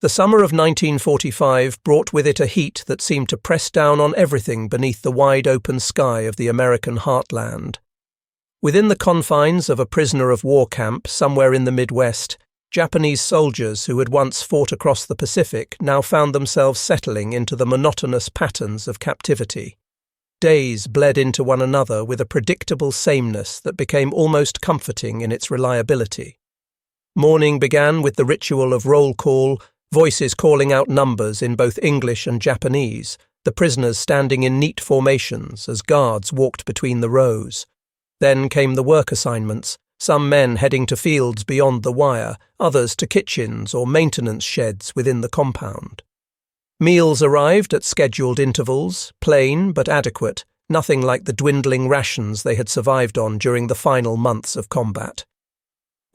The summer of 1945 brought with it a heat that seemed to press down on everything beneath the wide open sky of the American heartland. Within the confines of a prisoner of war camp somewhere in the Midwest, Japanese soldiers who had once fought across the Pacific now found themselves settling into the monotonous patterns of captivity. Days bled into one another with a predictable sameness that became almost comforting in its reliability. Morning began with the ritual of roll call, voices calling out numbers in both English and Japanese, the prisoners standing in neat formations as guards walked between the rows. Then came the work assignments, some men heading to fields beyond the wire, others to kitchens or maintenance sheds within the compound. Meals arrived at scheduled intervals, plain but adequate, nothing like the dwindling rations they had survived on during the final months of combat.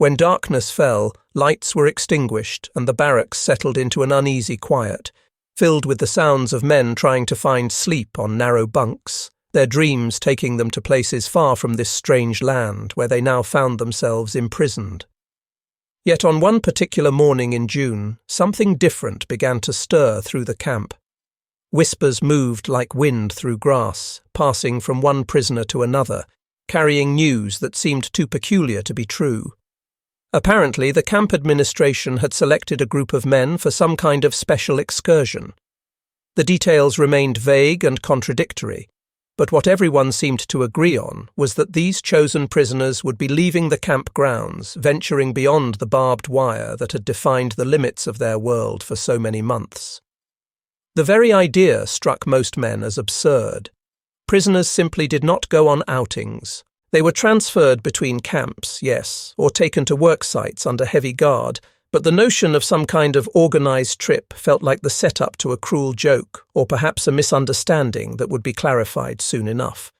When darkness fell, lights were extinguished and the barracks settled into an uneasy quiet, filled with the sounds of men trying to find sleep on narrow bunks, their dreams taking them to places far from this strange land where they now found themselves imprisoned. Yet on one particular morning in June, something different began to stir through the camp. Whispers moved like wind through grass, passing from one prisoner to another, carrying news that seemed too peculiar to be true. Apparently, the camp administration had selected a group of men for some kind of special excursion. The details remained vague and contradictory, but what everyone seemed to agree on was that these chosen prisoners would be leaving the camp grounds, venturing beyond the barbed wire that had defined the limits of their world for so many months. The very idea struck most men as absurd. Prisoners simply did not go on outings. They were transferred between camps, yes, or taken to work sites under heavy guard, but the notion of some kind of organised trip felt like the setup to a cruel joke, or perhaps a misunderstanding that would be clarified soon enough.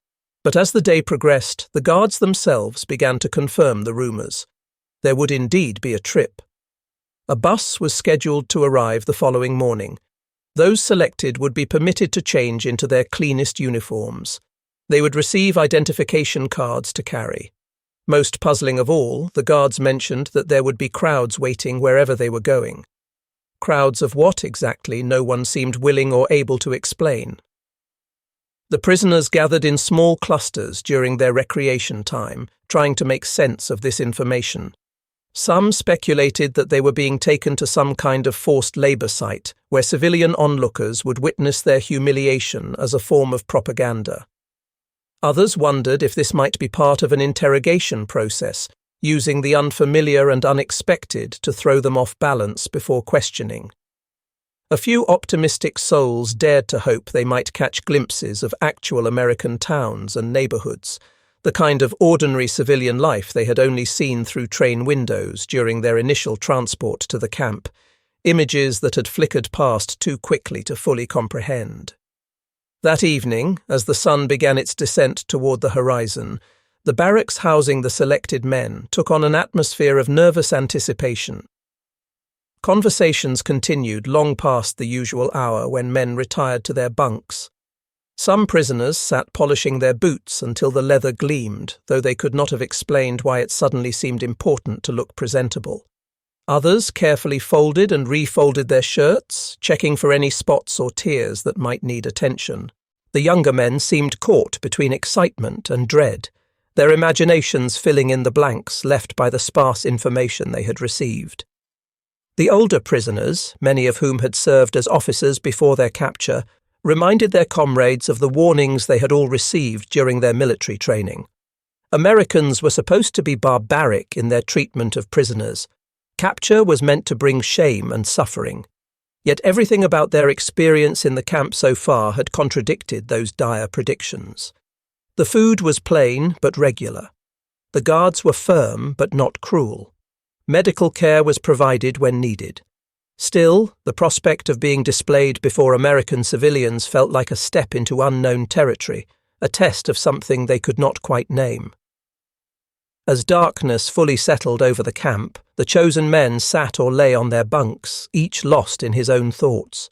But as the day progressed, the guards themselves began to confirm the rumours. There would indeed be a trip. A bus was scheduled to arrive the following morning. Those selected would be permitted to change into their cleanest uniforms. They would receive identification cards to carry. Most puzzling of all, the guards mentioned that there would be crowds waiting wherever they were going. Crowds of what exactly no one seemed willing or able to explain. The prisoners gathered in small clusters during their recreation time, trying to make sense of this information. Some speculated that they were being taken to some kind of forced labour site, where civilian onlookers would witness their humiliation as a form of propaganda. Others wondered if this might be part of an interrogation process, using the unfamiliar and unexpected to throw them off balance before questioning. A few optimistic souls dared to hope they might catch glimpses of actual American towns and neighbourhoods, the kind of ordinary civilian life they had only seen through train windows during their initial transport to the camp, images that had flickered past too quickly to fully comprehend. That evening, as the sun began its descent toward the horizon, the barracks housing the selected men took on an atmosphere of nervous anticipation. Conversations continued long past the usual hour when men retired to their bunks. Some prisoners sat polishing their boots until the leather gleamed, though they could not have explained why it suddenly seemed important to look presentable. Others carefully folded and refolded their shirts, checking for any spots or tears that might need attention. The younger men seemed caught between excitement and dread, their imaginations filling in the blanks left by the sparse information they had received. The older prisoners, many of whom had served as officers before their capture, reminded their comrades of the warnings they had all received during their military training. Americans were supposed to be barbaric in their treatment of prisoners. Capture was meant to bring shame and suffering. Yet everything about their experience in the camp so far had contradicted those dire predictions. The food was plain but regular. The guards were firm but not cruel. Medical care was provided when needed. Still, the prospect of being displayed before American civilians felt like a step into unknown territory, a test of something they could not quite name. As darkness fully settled over the camp, the chosen men sat or lay on their bunks, each lost in his own thoughts.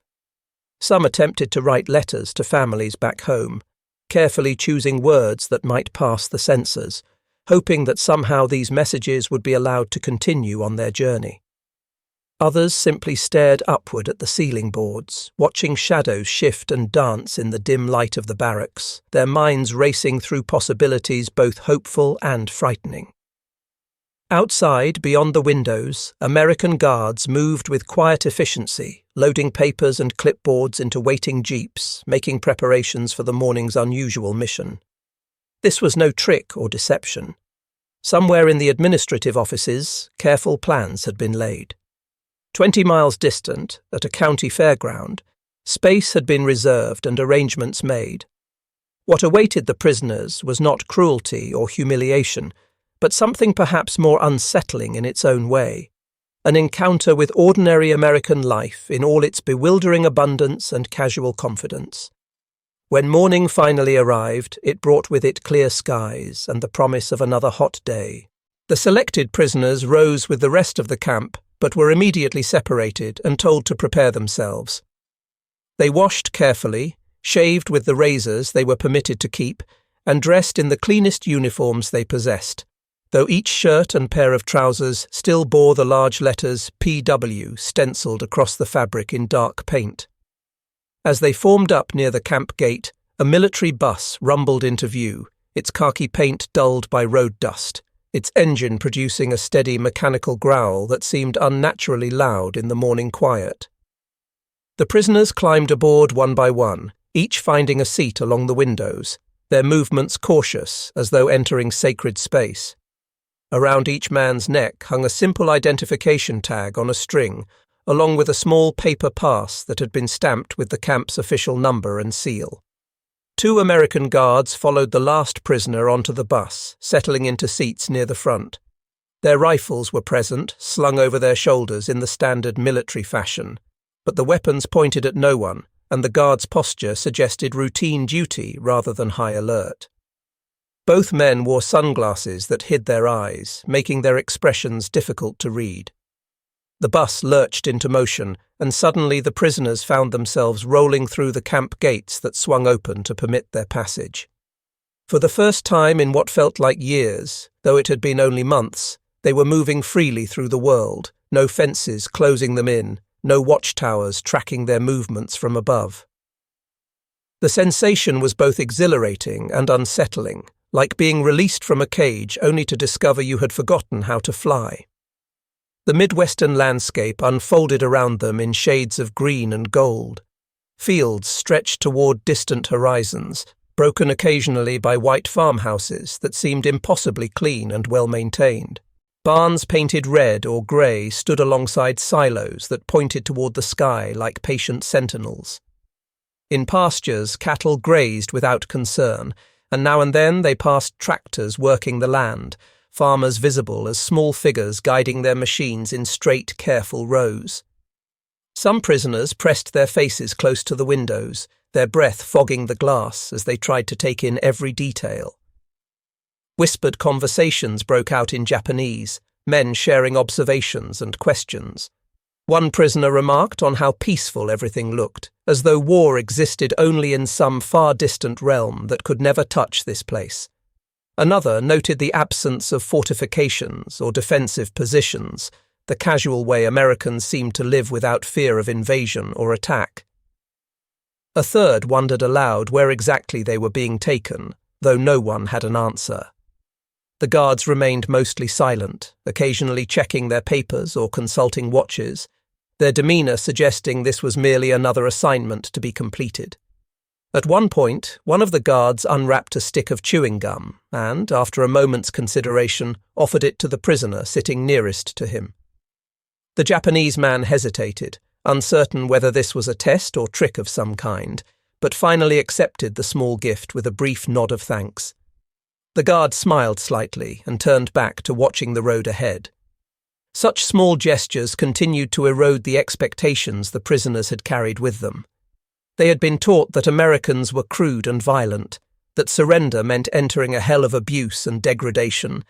Some attempted to write letters to families back home, carefully choosing words that might pass the censors, hoping that somehow these messages would be allowed to continue on their journey. Others simply stared upward at the ceiling boards, watching shadows shift and dance in the dim light of the barracks, their minds racing through possibilities both hopeful and frightening. Outside, beyond the windows, American guards moved with quiet efficiency, loading papers and clipboards into waiting jeeps, making preparations for the morning's unusual mission. This was no trick or deception. Somewhere in the administrative offices, careful plans had been laid. 20 miles distant, at a county fairground, space had been reserved and arrangements made. What awaited the prisoners was not cruelty or humiliation, but something perhaps more unsettling in its own way, an encounter with ordinary American life in all its bewildering abundance and casual confidence. When morning finally arrived, it brought with it clear skies and the promise of another hot day. The selected prisoners rose with the rest of the camp, but were immediately separated and told to prepare themselves. They washed carefully, shaved with the razors they were permitted to keep, and dressed in the cleanest uniforms they possessed, though each shirt and pair of trousers still bore the large letters PW stenciled across the fabric in dark paint. As they formed up near the camp gate, a military bus rumbled into view, its khaki paint dulled by road dust, its engine producing a steady mechanical growl that seemed unnaturally loud in the morning quiet. The prisoners climbed aboard one by one, each finding a seat along the windows, their movements cautious as though entering sacred space. Around each man's neck hung a simple identification tag on a string, along with a small paper pass that had been stamped with the camp's official number and seal. 2 American guards followed the last prisoner onto the bus, settling into seats near the front. Their rifles were present, slung over their shoulders in the standard military fashion, but the weapons pointed at no one, and the guards' posture suggested routine duty rather than high alert. Both men wore sunglasses that hid their eyes, making their expressions difficult to read. The bus lurched into motion, and suddenly the prisoners found themselves rolling through the camp gates that swung open to permit their passage. For the first time in what felt like years, though it had been only months, they were moving freely through the world, no fences closing them in, no watchtowers tracking their movements from above. The sensation was both exhilarating and unsettling, like being released from a cage only to discover you had forgotten how to fly. The Midwestern landscape unfolded around them in shades of green and gold. Fields stretched toward distant horizons, broken occasionally by white farmhouses that seemed impossibly clean and well-maintained. Barns painted red or grey stood alongside silos that pointed toward the sky like patient sentinels. In pastures, cattle grazed without concern, and now and then they passed tractors working the land, farmers visible as small figures guiding their machines in straight, careful rows. Some prisoners pressed their faces close to the windows, their breath fogging the glass as they tried to take in every detail. Whispered conversations broke out in Japanese, men sharing observations and questions. One prisoner remarked on how peaceful everything looked, as though war existed only in some far-distant realm that could never touch this place. Another noted the absence of fortifications or defensive positions, the casual way Americans seemed to live without fear of invasion or attack. A third wondered aloud where exactly they were being taken, though no one had an answer. The guards remained mostly silent, occasionally checking their papers or consulting watches, their demeanour suggesting this was merely another assignment to be completed. At one point, one of the guards unwrapped a stick of chewing gum and, after a moment's consideration, offered it to the prisoner sitting nearest to him. The Japanese man hesitated, uncertain whether this was a test or trick of some kind, but finally accepted the small gift with a brief nod of thanks. The guard smiled slightly and turned back to watching the road ahead. Such small gestures continued to erode the expectations the prisoners had carried with them. They had been taught that Americans were crude and violent, that surrender meant entering a hell of abuse and degradation.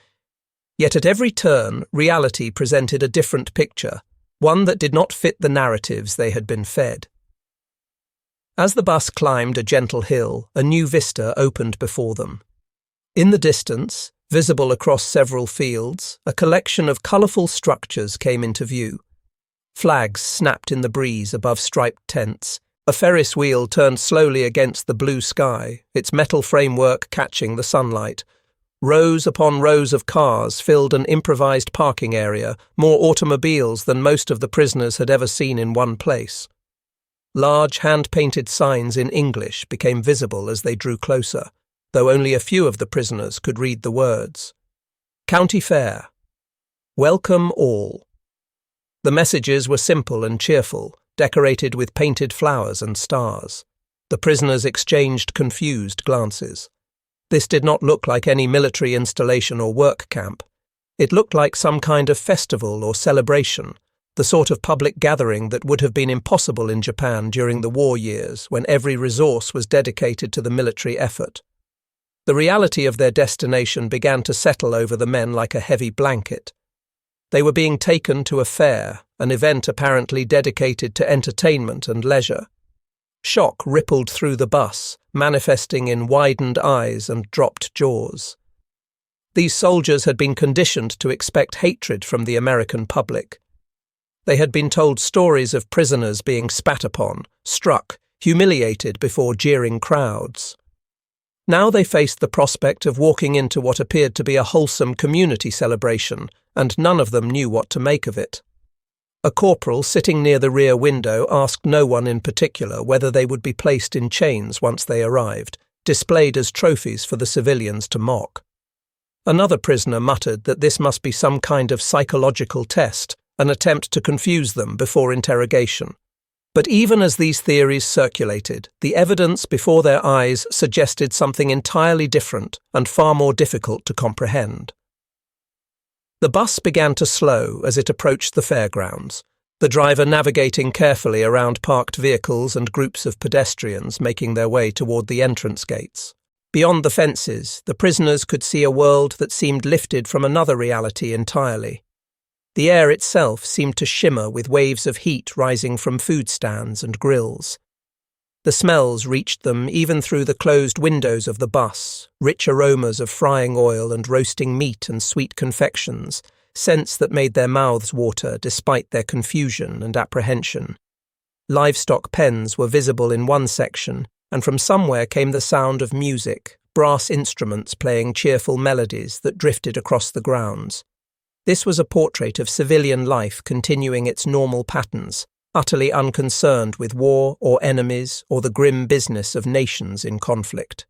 Yet at every turn, reality presented a different picture, one that did not fit the narratives they had been fed. As the bus climbed a gentle hill, a new vista opened before them. In the distance, visible across several fields, a collection of colourful structures came into view. Flags snapped in the breeze above striped tents. A Ferris wheel turned slowly against the blue sky, its metal framework catching the sunlight. Rows upon rows of cars filled an improvised parking area, more automobiles than most of the prisoners had ever seen in one place. Large hand-painted signs in English became visible as they drew closer, though only a few of the prisoners could read the words. County Fair. Welcome all. The messages were simple and cheerful, decorated with painted flowers and stars. The prisoners exchanged confused glances. This did not look like any military installation or work camp. It looked like some kind of festival or celebration, the sort of public gathering that would have been impossible in Japan during the war years when every resource was dedicated to the military effort. The reality of their destination began to settle over the men like a heavy blanket. They were being taken to a fair, an event apparently dedicated to entertainment and leisure. Shock rippled through the bus, manifesting in widened eyes and dropped jaws. These soldiers had been conditioned to expect hatred from the American public. They had been told stories of prisoners being spat upon, struck, humiliated before jeering crowds. Now they faced the prospect of walking into what appeared to be a wholesome community celebration, and none of them knew what to make of it. A corporal sitting near the rear window asked no one in particular whether they would be placed in chains once they arrived, displayed as trophies for the civilians to mock. Another prisoner muttered that this must be some kind of psychological test, an attempt to confuse them before interrogation. But even as these theories circulated, the evidence before their eyes suggested something entirely different and far more difficult to comprehend. The bus began to slow as it approached the fairgrounds, the driver navigating carefully around parked vehicles and groups of pedestrians making their way toward the entrance gates. Beyond the fences, the prisoners could see a world that seemed lifted from another reality entirely. The air itself seemed to shimmer with waves of heat rising from food stands and grills. The smells reached them even through the closed windows of the bus, rich aromas of frying oil and roasting meat and sweet confections, scents that made their mouths water despite their confusion and apprehension. Livestock pens were visible in one section, and from somewhere came the sound of music, brass instruments playing cheerful melodies that drifted across the grounds. This was a portrait of civilian life continuing its normal patterns, utterly unconcerned with war or enemies or the grim business of nations in conflict.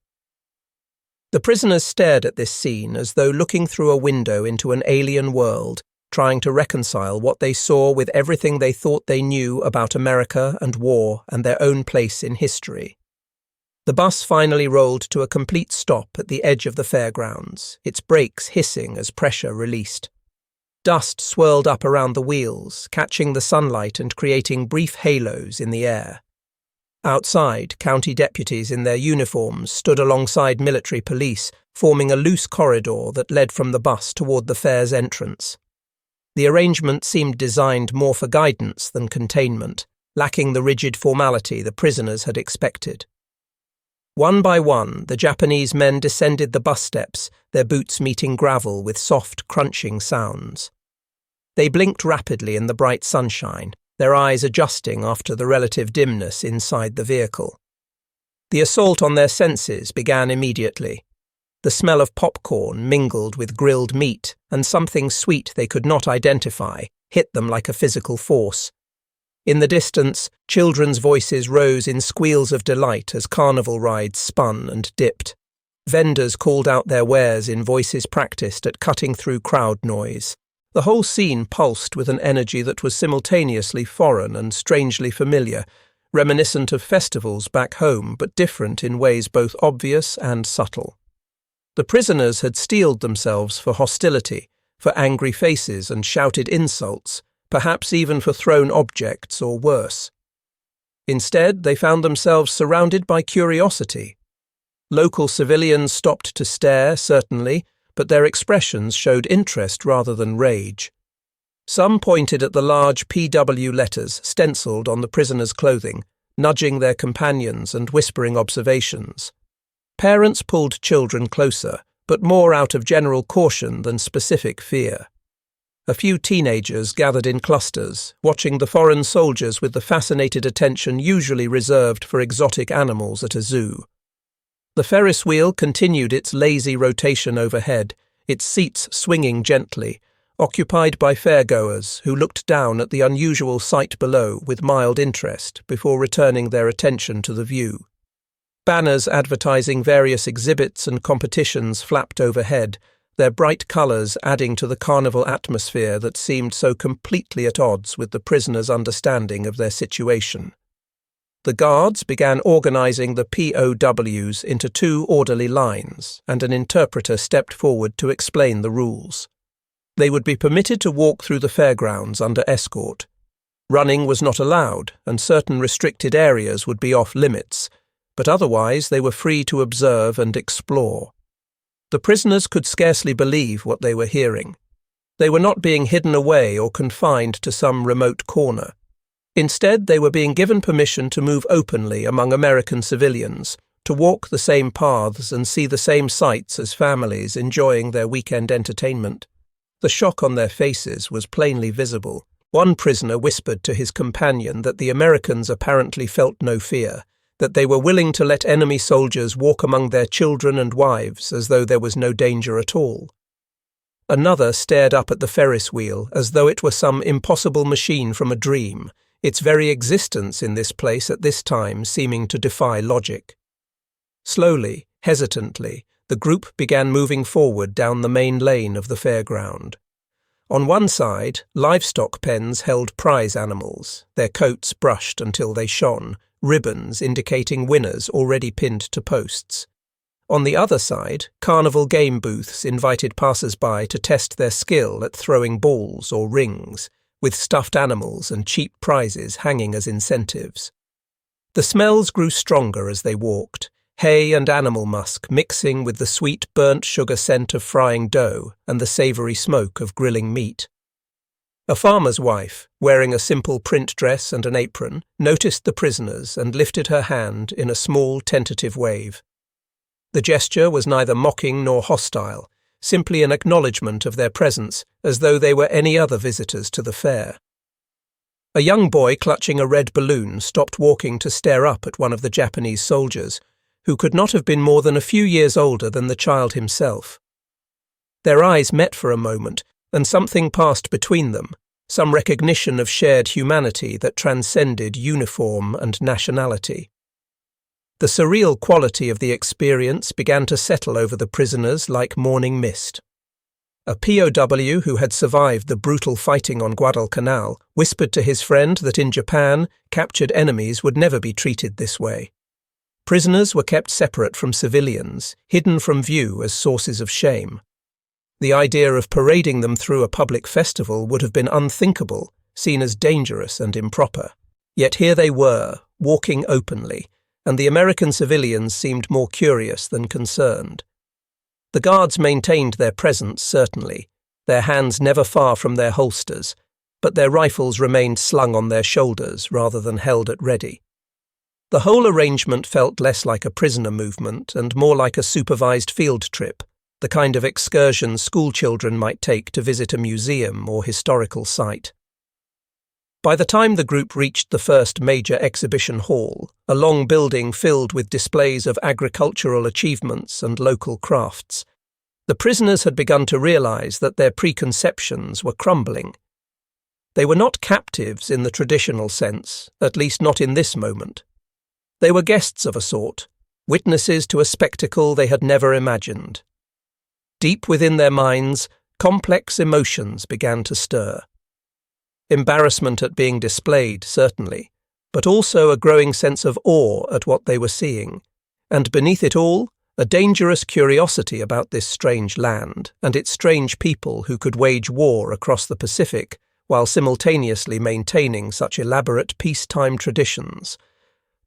The prisoners stared at this scene as though looking through a window into an alien world, trying to reconcile what they saw with everything they thought they knew about America and war and their own place in history. The bus finally rolled to a complete stop at the edge of the fairgrounds, its brakes hissing as pressure released. Dust swirled up around the wheels, catching the sunlight and creating brief halos in the air. Outside, county deputies in their uniforms stood alongside military police, forming a loose corridor that led from the bus toward the fair's entrance. The arrangement seemed designed more for guidance than containment, lacking the rigid formality the prisoners had expected. One by one, the Japanese men descended the bus steps, their boots meeting gravel with soft, crunching sounds. They blinked rapidly in the bright sunshine, their eyes adjusting after the relative dimness inside the vehicle. The assault on their senses began immediately. The smell of popcorn mingled with grilled meat, and something sweet they could not identify hit them like a physical force. In the distance, children's voices rose in squeals of delight as carnival rides spun and dipped. Vendors called out their wares in voices practiced at cutting through crowd noise. The whole scene pulsed with an energy that was simultaneously foreign and strangely familiar, reminiscent of festivals back home, but different in ways both obvious and subtle. The prisoners had steeled themselves for hostility, for angry faces and shouted insults, perhaps even for thrown objects or worse. Instead, they found themselves surrounded by curiosity. Local civilians stopped to stare, certainly, but their expressions showed interest rather than rage. Some pointed at the large PW letters stenciled on the prisoners' clothing, nudging their companions and whispering observations. Parents pulled children closer, but more out of general caution than specific fear. A few teenagers gathered in clusters, watching the foreign soldiers with the fascinated attention usually reserved for exotic animals at a zoo. The Ferris wheel continued its lazy rotation overhead, its seats swinging gently, occupied by fairgoers who looked down at the unusual sight below with mild interest before returning their attention to the view. Banners advertising various exhibits and competitions flapped overhead, their bright colours adding to the carnival atmosphere that seemed so completely at odds with the prisoners' understanding of their situation. The guards began organising the POWs into 2 orderly lines, and an interpreter stepped forward to explain the rules. They would be permitted to walk through the fairgrounds under escort. Running was not allowed, and certain restricted areas would be off limits, but otherwise they were free to observe and explore. The prisoners could scarcely believe what they were hearing. They were not being hidden away or confined to some remote corner. Instead, they were being given permission to move openly among American civilians, to walk the same paths and see the same sights as families enjoying their weekend entertainment. The shock on their faces was plainly visible. One prisoner whispered to his companion that the Americans apparently felt no fear, that they were willing to let enemy soldiers walk among their children and wives as though there was no danger at all. Another stared up at the Ferris wheel as though it were some impossible machine from a dream, its very existence in this place at this time seeming to defy logic. Slowly, hesitantly, the group began moving forward down the main lane of the fairground. On one side, livestock pens held prize animals, their coats brushed until they shone, ribbons indicating winners already pinned to posts. On the other side, carnival game booths invited passers-by to test their skill at throwing balls or rings, with stuffed animals and cheap prizes hanging as incentives. The smells grew stronger as they walked, hay and animal musk mixing with the sweet burnt sugar scent of frying dough and the savoury smoke of grilling meat. A farmer's wife, wearing a simple print dress and an apron, noticed the prisoners and lifted her hand in a small tentative wave. The gesture was neither mocking nor hostile, simply an acknowledgement of their presence, as though they were any other visitors to the fair. A young boy clutching a red balloon stopped walking to stare up at one of the Japanese soldiers, who could not have been more than a few years older than the child himself. Their eyes met for a moment, and something passed between them, some recognition of shared humanity that transcended uniform and nationality. The surreal quality of the experience began to settle over the prisoners like morning mist. A POW who had survived the brutal fighting on Guadalcanal whispered to his friend that in Japan, captured enemies would never be treated this way. Prisoners were kept separate from civilians, hidden from view as sources of shame. The idea of parading them through a public festival would have been unthinkable, seen as dangerous and improper. Yet here they were, walking openly, and the American civilians seemed more curious than concerned. The guards maintained their presence, certainly, their hands never far from their holsters, but their rifles remained slung on their shoulders rather than held at ready. The whole arrangement felt less like a prisoner movement and more like a supervised field trip, the kind of excursion schoolchildren might take to visit a museum or historical site. By the time the group reached the first major exhibition hall, a long building filled with displays of agricultural achievements and local crafts, the prisoners had begun to realize that their preconceptions were crumbling. They were not captives in the traditional sense, at least not in this moment. They were guests of a sort, witnesses to a spectacle they had never imagined. Deep within their minds, complex emotions began to stir. Embarrassment at being displayed, certainly, but also a growing sense of awe at what they were seeing, and beneath it all, a dangerous curiosity about this strange land and its strange people who could wage war across the Pacific while simultaneously maintaining such elaborate peacetime traditions.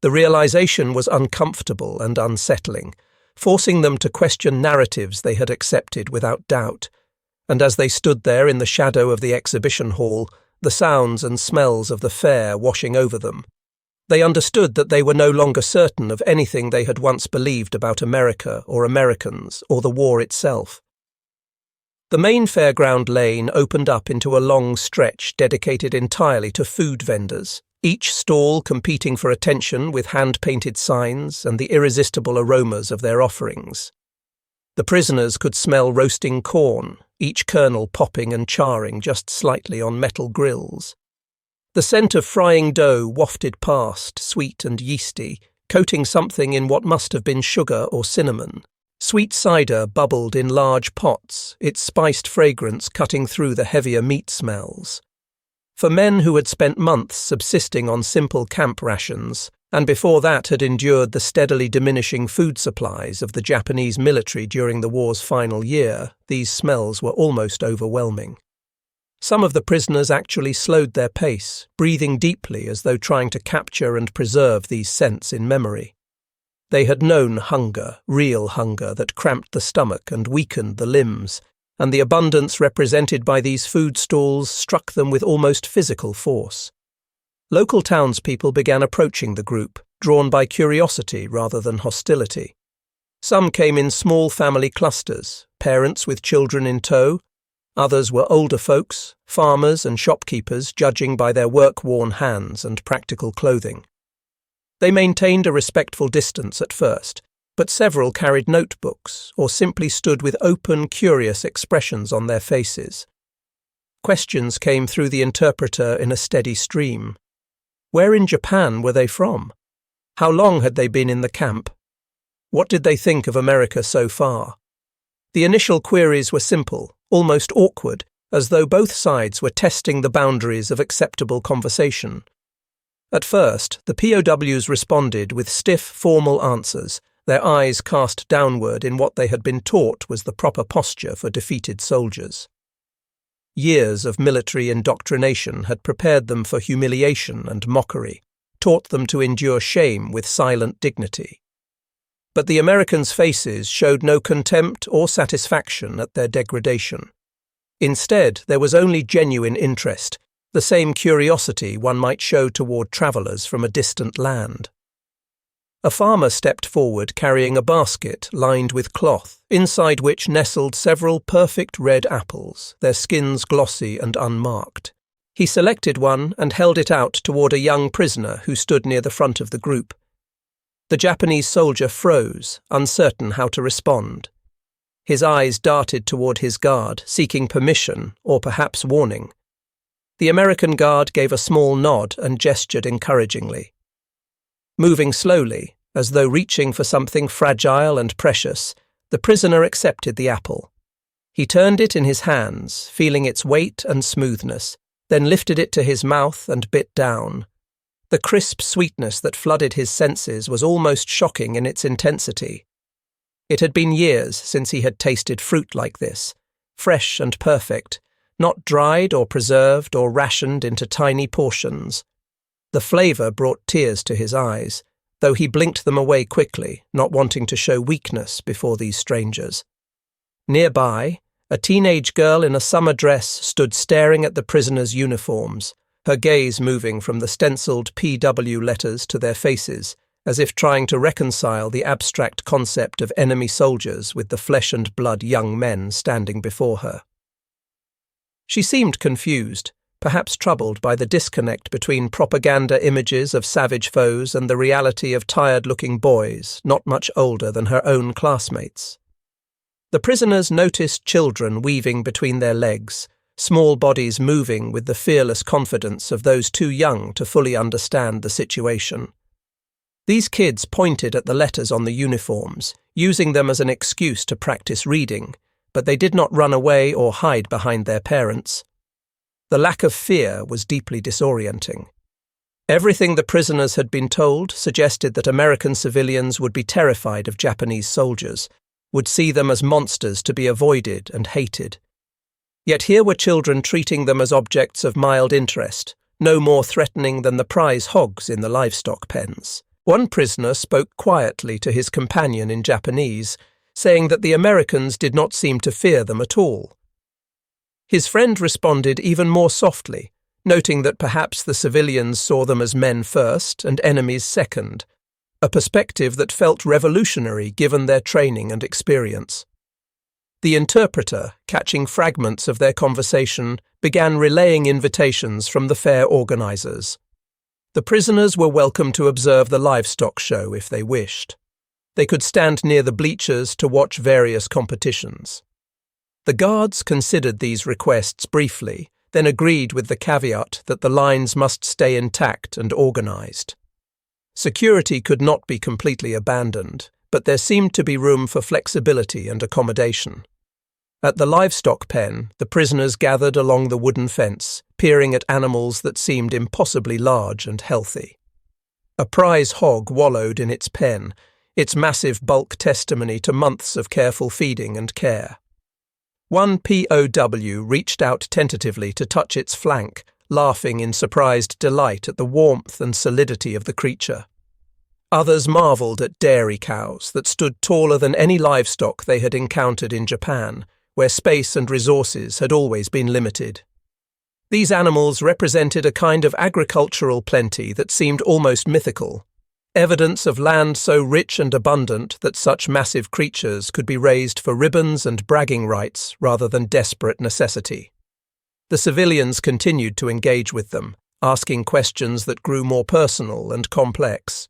The realization was uncomfortable and unsettling, forcing them to question narratives they had accepted without doubt, and as they stood there in the shadow of the exhibition hall, the sounds and smells of the fair washing over them, they understood that they were no longer certain of anything they had once believed about America or Americans or the war itself. The main fairground lane opened up into a long stretch dedicated entirely to food vendors, each stall competing for attention with hand-painted signs and the irresistible aromas of their offerings. The prisoners could smell roasting corn, each kernel popping and charring just slightly on metal grills. The scent of frying dough wafted past, sweet and yeasty, coating something in what must have been sugar or cinnamon. Sweet cider bubbled in large pots, its spiced fragrance cutting through the heavier meat smells. For men who had spent months subsisting on simple camp rations, and before that had endured the steadily diminishing food supplies of the Japanese military during the war's final year, these smells were almost overwhelming. Some of the prisoners actually slowed their pace, breathing deeply as though trying to capture and preserve these scents in memory. They had known hunger, real hunger that cramped the stomach and weakened the limbs, and the abundance represented by these food stalls struck them with almost physical force. Local townspeople began approaching the group, drawn by curiosity rather than hostility. Some came in small family clusters, parents with children in tow. Others were older folks, farmers and shopkeepers judging by their work-worn hands and practical clothing. They maintained a respectful distance at first, but several carried notebooks or simply stood with open, curious expressions on their faces. Questions came through the interpreter in a steady stream. Where in Japan were they from? How long had they been in the camp? What did they think of America so far? The initial queries were simple, almost awkward, as though both sides were testing the boundaries of acceptable conversation. At first, the POWs responded with stiff, formal answers, their eyes cast downward in what they had been taught was the proper posture for defeated soldiers. Years of military indoctrination had prepared them for humiliation and mockery, taught them to endure shame with silent dignity. But the Americans' faces showed no contempt or satisfaction at their degradation. Instead, there was only genuine interest, the same curiosity one might show toward travellers from a distant land. A farmer stepped forward carrying a basket lined with cloth, inside which nestled several perfect red apples, their skins glossy and unmarked. He selected one and held it out toward a young prisoner who stood near the front of the group. The Japanese soldier froze, uncertain how to respond. His eyes darted toward his guard, seeking permission or perhaps warning. The American guard gave a small nod and gestured encouragingly. Moving slowly, as though reaching for something fragile and precious, the prisoner accepted the apple. He turned it in his hands, feeling its weight and smoothness, then lifted it to his mouth and bit down. The crisp sweetness that flooded his senses was almost shocking in its intensity. It had been years since he had tasted fruit like this, fresh and perfect, not dried or preserved or rationed into tiny portions. The flavour brought tears to his eyes, though he blinked them away quickly, not wanting to show weakness before these strangers. Nearby, a teenage girl in a summer dress stood staring at the prisoners' uniforms, her gaze moving from the stenciled PW letters to their faces, as if trying to reconcile the abstract concept of enemy soldiers with the flesh-and-blood young men standing before her. She seemed confused, perhaps troubled by the disconnect between propaganda images of savage foes and the reality of tired-looking boys, not much older than her own classmates. The prisoners noticed children weaving between their legs, small bodies moving with the fearless confidence of those too young to fully understand the situation. These kids pointed at the letters on the uniforms, using them as an excuse to practice reading, but they did not run away or hide behind their parents. The lack of fear was deeply disorienting. Everything the prisoners had been told suggested that American civilians would be terrified of Japanese soldiers, would see them as monsters to be avoided and hated. Yet here were children treating them as objects of mild interest, no more threatening than the prize hogs in the livestock pens. One prisoner spoke quietly to his companion in Japanese, saying that the Americans did not seem to fear them at all. His friend responded even more softly, noting that perhaps the civilians saw them as men first and enemies second, a perspective that felt revolutionary given their training and experience. The interpreter, catching fragments of their conversation, began relaying invitations from the fair organizers. The prisoners were welcome to observe the livestock show if they wished. They could stand near the bleachers to watch various competitions. The guards considered these requests briefly, then agreed with the caveat that the lines must stay intact and organized. Security could not be completely abandoned, but there seemed to be room for flexibility and accommodation. At the livestock pen, the prisoners gathered along the wooden fence, peering at animals that seemed impossibly large and healthy. A prize hog wallowed in its pen, its massive bulk testimony to months of careful feeding and care. One POW reached out tentatively to touch its flank, laughing in surprised delight at the warmth and solidity of the creature. Others marveled at dairy cows that stood taller than any livestock they had encountered in Japan, where space and resources had always been limited. These animals represented a kind of agricultural plenty that seemed almost mythical, evidence of land so rich and abundant that such massive creatures could be raised for ribbons and bragging rights rather than desperate necessity. The civilians continued to engage with them, asking questions that grew more personal and complex.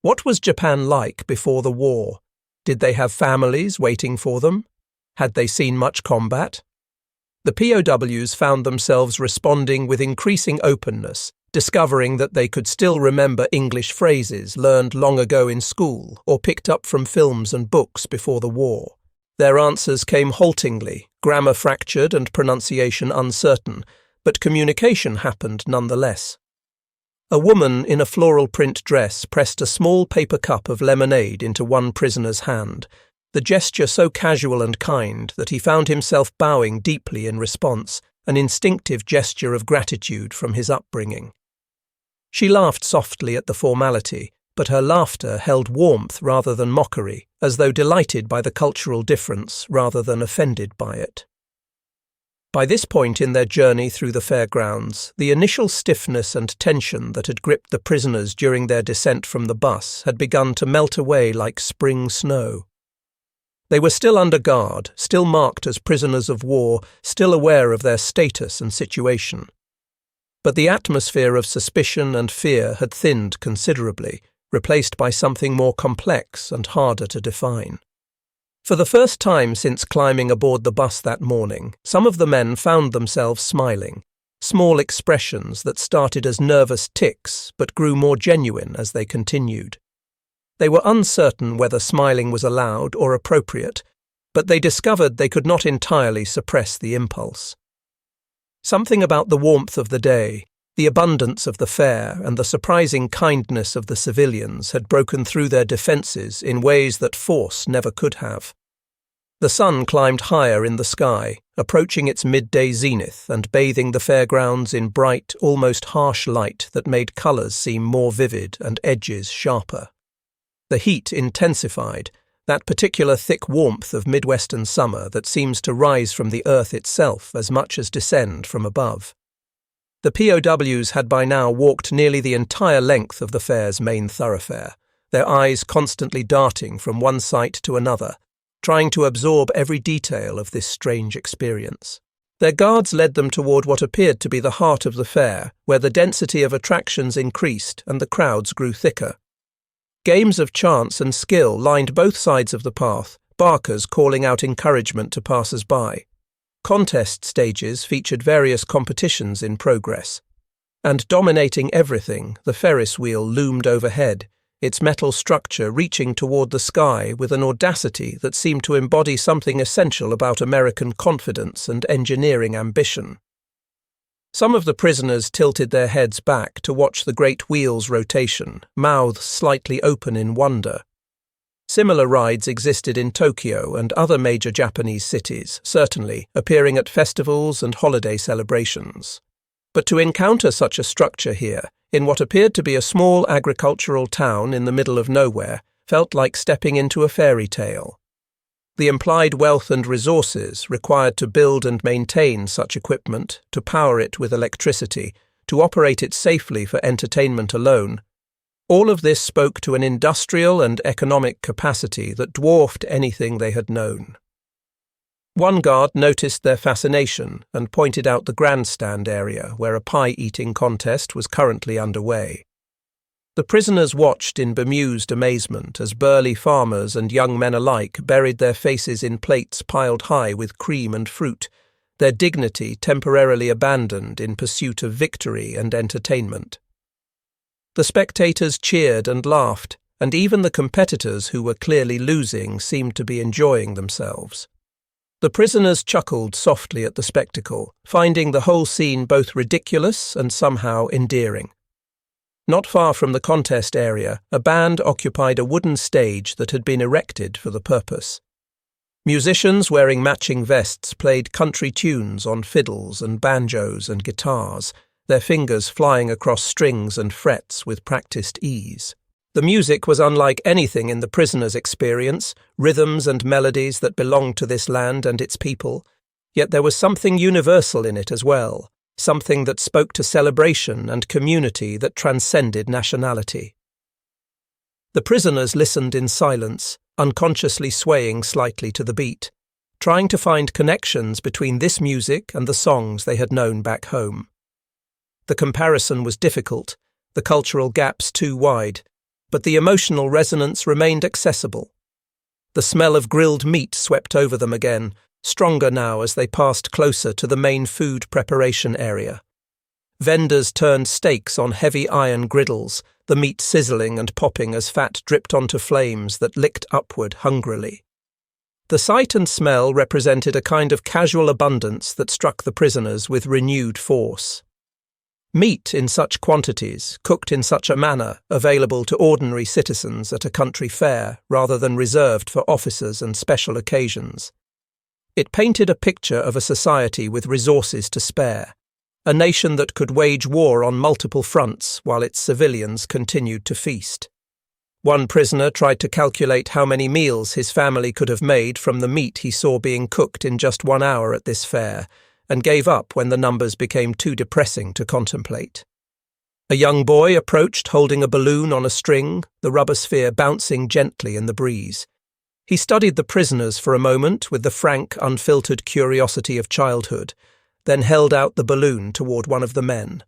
What was Japan like before the war? Did they have families waiting for them? Had they seen much combat? The POWs found themselves responding with increasing openness, discovering that they could still remember English phrases learned long ago in school or picked up from films and books before the war. Their answers came haltingly, grammar fractured and pronunciation uncertain, but communication happened nonetheless. A woman in a floral print dress pressed a small paper cup of lemonade into one prisoner's hand, the gesture so casual and kind that he found himself bowing deeply in response, an instinctive gesture of gratitude from his upbringing. She laughed softly at the formality, but her laughter held warmth rather than mockery, as though delighted by the cultural difference rather than offended by it. By this point in their journey through the fairgrounds, the initial stiffness and tension that had gripped the prisoners during their descent from the bus had begun to melt away like spring snow. They were still under guard, still marked as prisoners of war, still aware of their status and situation. But the atmosphere of suspicion and fear had thinned considerably, replaced by something more complex and harder to define. For the first time since climbing aboard the bus that morning, some of the men found themselves smiling, small expressions that started as nervous tics but grew more genuine as they continued. They were uncertain whether smiling was allowed or appropriate, but they discovered they could not entirely suppress the impulse. Something about the warmth of the day, the abundance of the fare, and the surprising kindness of the civilians had broken through their defences in ways that force never could have. The sun climbed higher in the sky, approaching its midday zenith and bathing the fairgrounds in bright, almost harsh light that made colours seem more vivid and edges sharper. The heat intensified, that particular thick warmth of Midwestern summer that seems to rise from the earth itself as much as descend from above. The POWs had by now walked nearly the entire length of the fair's main thoroughfare, their eyes constantly darting from one sight to another, trying to absorb every detail of this strange experience. Their guards led them toward what appeared to be the heart of the fair, where the density of attractions increased and the crowds grew thicker. Games of chance and skill lined both sides of the path, barkers calling out encouragement to passers-by. Contest stages featured various competitions in progress. And dominating everything, the Ferris wheel loomed overhead, its metal structure reaching toward the sky with an audacity that seemed to embody something essential about American confidence and engineering ambition. Some of the prisoners tilted their heads back to watch the great wheel's rotation, mouths slightly open in wonder. Similar rides existed in Tokyo and other major Japanese cities, certainly, appearing at festivals and holiday celebrations. But to encounter such a structure here, in what appeared to be a small agricultural town in the middle of nowhere, felt like stepping into a fairy tale. The implied wealth and resources required to build and maintain such equipment, to power it with electricity, to operate it safely for entertainment alone, all of this spoke to an industrial and economic capacity that dwarfed anything they had known. One guard noticed their fascination and pointed out the grandstand area where a pie-eating contest was currently underway. The prisoners watched in bemused amazement as burly farmers and young men alike buried their faces in plates piled high with cream and fruit, their dignity temporarily abandoned in pursuit of victory and entertainment. The spectators cheered and laughed, and even the competitors who were clearly losing seemed to be enjoying themselves. The prisoners chuckled softly at the spectacle, finding the whole scene both ridiculous and somehow endearing. Not far from the contest area, a band occupied a wooden stage that had been erected for the purpose. Musicians wearing matching vests played country tunes on fiddles and banjos and guitars, their fingers flying across strings and frets with practiced ease. The music was unlike anything in the prisoners' experience, rhythms and melodies that belonged to this land and its people, yet there was something universal in it as well, something that spoke to celebration and community that transcended nationality. The prisoners listened in silence, unconsciously swaying slightly to the beat, trying to find connections between this music and the songs they had known back home. The comparison was difficult, the cultural gaps too wide, but the emotional resonance remained accessible. The smell of grilled meat swept over them again, stronger now as they passed closer to the main food preparation area. Vendors turned steaks on heavy iron griddles, the meat sizzling and popping as fat dripped onto flames that licked upward hungrily. The sight and smell represented a kind of casual abundance that struck the prisoners with renewed force. Meat in such quantities, cooked in such a manner, available to ordinary citizens at a country fair rather than reserved for officers and special occasions. It painted a picture of a society with resources to spare, a nation that could wage war on multiple fronts while its civilians continued to feast. One prisoner tried to calculate how many meals his family could have made from the meat he saw being cooked in just 1 hour at this fair, and gave up when the numbers became too depressing to contemplate. A young boy approached holding a balloon on a string, the rubber sphere bouncing gently in the breeze. He studied the prisoners for a moment with the frank, unfiltered curiosity of childhood, then held out the balloon toward one of the men.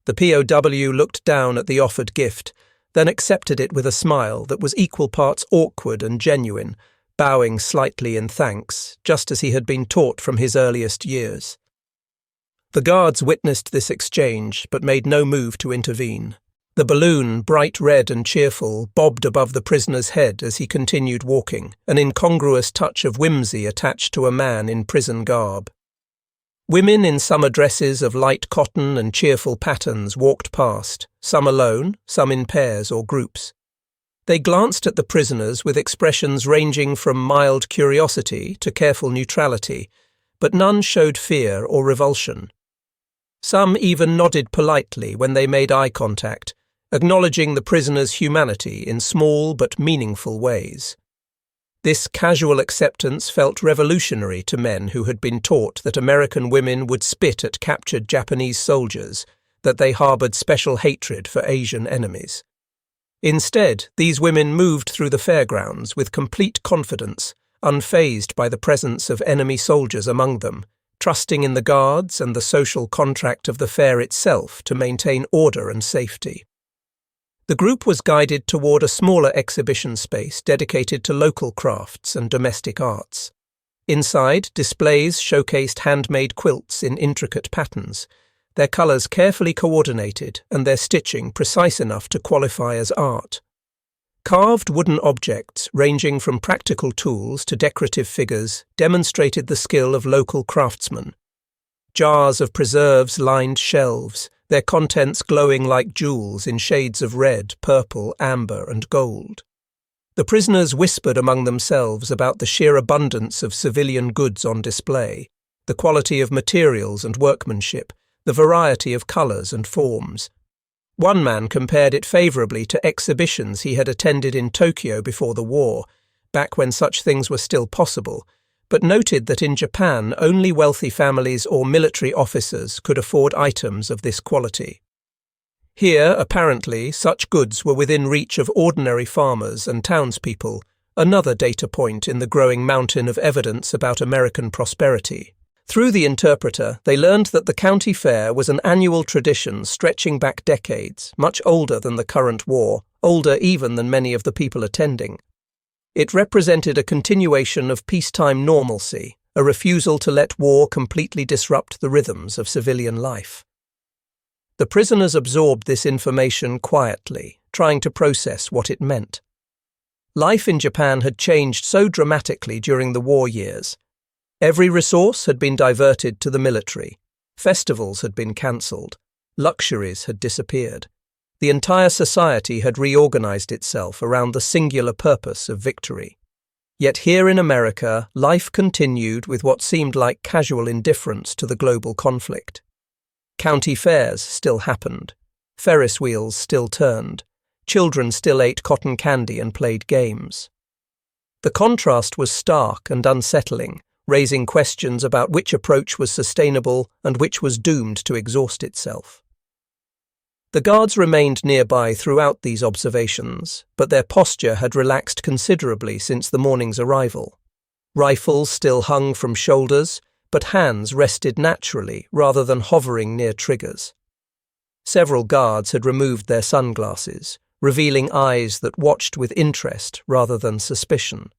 The POW looked down at the offered gift, then accepted it with a smile that was equal parts awkward and genuine, bowing slightly in thanks, just as he had been taught from his earliest years. The guards witnessed this exchange, but made no move to intervene. The balloon, bright red and cheerful, bobbed above the prisoner's head as he continued walking, an incongruous touch of whimsy attached to a man in prison garb. Women in summer dresses of light cotton and cheerful patterns walked past, some alone, some in pairs or groups. They glanced at the prisoners with expressions ranging from mild curiosity to careful neutrality, but none showed fear or revulsion. Some even nodded politely when they made eye contact, acknowledging the prisoners' humanity in small but meaningful ways. This casual acceptance felt revolutionary to men who had been taught that American women would spit at captured Japanese soldiers, that they harbored special hatred for Asian enemies. Instead, these women moved through the fairgrounds with complete confidence, unfazed by the presence of enemy soldiers among them, trusting in the guards and the social contract of the fair itself to maintain order and safety. The group was guided toward a smaller exhibition space dedicated to local crafts and domestic arts. Inside, displays showcased handmade quilts in intricate patterns, their colours carefully coordinated and their stitching precise enough to qualify as art. Carved wooden objects, ranging from practical tools to decorative figures, demonstrated the skill of local craftsmen. Jars of preserves lined shelves, their contents glowing like jewels in shades of red, purple, amber, and gold. The prisoners whispered among themselves about the sheer abundance of civilian goods on display, the quality of materials and workmanship, the variety of colours and forms. One man compared it favourably to exhibitions he had attended in Tokyo before the war, back when such things were still possible, but noted that in Japan only wealthy families or military officers could afford items of this quality. Here, apparently, such goods were within reach of ordinary farmers and townspeople, another data point in the growing mountain of evidence about American prosperity. Through the interpreter, they learned that the county fair was an annual tradition stretching back decades, much older than the current war, older even than many of the people attending. It represented a continuation of peacetime normalcy, a refusal to let war completely disrupt the rhythms of civilian life. The prisoners absorbed this information quietly, trying to process what it meant. Life in Japan had changed so dramatically during the war years. Every resource had been diverted to the military. Festivals had been cancelled. Luxuries had disappeared. The entire society had reorganized itself around the singular purpose of victory. Yet here in America, life continued with what seemed like casual indifference to the global conflict. County fairs still happened. Ferris wheels still turned. Children still ate cotton candy and played games. The contrast was stark and unsettling, raising questions about which approach was sustainable and which was doomed to exhaust itself. The guards remained nearby throughout these observations, but their posture had relaxed considerably since the morning's arrival. Rifles still hung from shoulders, but hands rested naturally rather than hovering near triggers. Several guards had removed their sunglasses, revealing eyes that watched with interest rather than suspicion.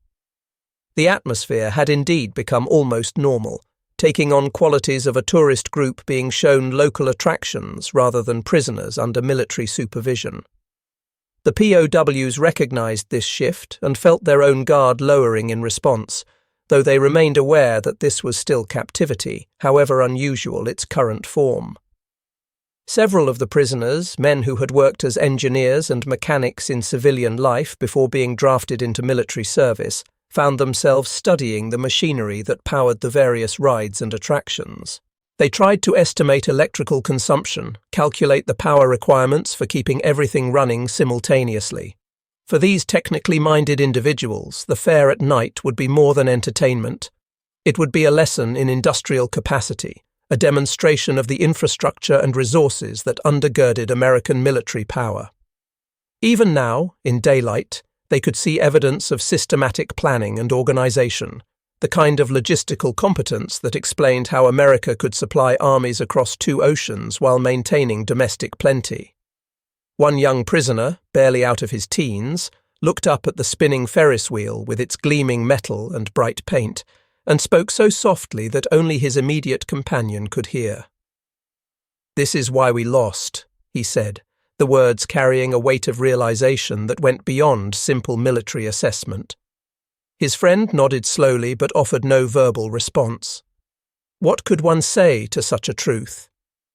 The atmosphere had indeed become almost normal, taking on qualities of a tourist group being shown local attractions rather than prisoners under military supervision. The POWs recognized this shift and felt their own guard lowering in response, though they remained aware that this was still captivity, however unusual its current form. Several of the prisoners, men who had worked as engineers and mechanics in civilian life before being drafted into military service, found themselves studying the machinery that powered the various rides and attractions. They tried to estimate electrical consumption, calculate the power requirements for keeping everything running simultaneously. For these technically minded individuals, the fair at night would be more than entertainment. It would be a lesson in industrial capacity, a demonstration of the infrastructure and resources that undergirded American military power. Even now, in daylight, they could see evidence of systematic planning and organization, the kind of logistical competence that explained how America could supply armies across 2 oceans while maintaining domestic plenty. One young prisoner, barely out of his teens, looked up at the spinning Ferris wheel with its gleaming metal and bright paint, and spoke so softly that only his immediate companion could hear. "This is why we lost," he said, the words carrying a weight of realization that went beyond simple military assessment. His friend nodded slowly but offered no verbal response. What could one say to such a truth?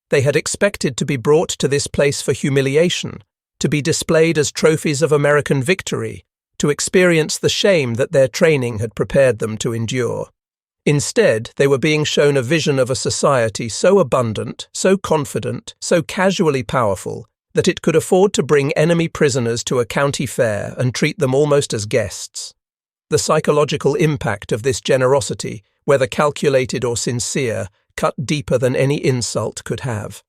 They had expected to be brought to this place for humiliation, to be displayed as trophies of American victory, to experience the shame that their training had prepared them to endure. Instead, they were being shown a vision of a society so abundant, so confident, so casually powerful, that it could afford to bring enemy prisoners to a county fair and treat them almost as guests. The psychological impact of this generosity, whether calculated or sincere, cut deeper than any insult could have.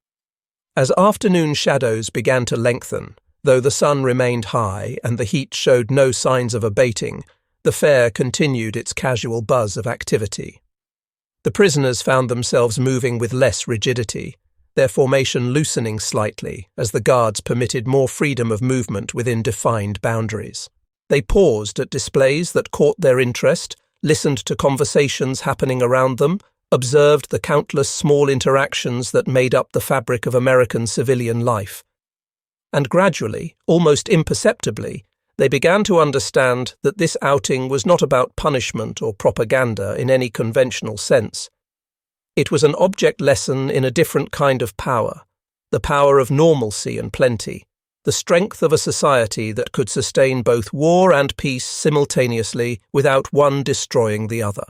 As afternoon shadows began to lengthen, though the sun remained high and the heat showed no signs of abating, the fair continued its casual buzz of activity. The prisoners found themselves moving with less rigidity, their formation loosening slightly as the guards permitted more freedom of movement within defined boundaries. They paused at displays that caught their interest, listened to conversations happening around them, observed the countless small interactions that made up the fabric of American civilian life. And gradually, almost imperceptibly, they began to understand that this outing was not about punishment or propaganda in any conventional sense. It was an object lesson in a different kind of power, the power of normalcy and plenty, the strength of a society that could sustain both war and peace simultaneously without one destroying the other.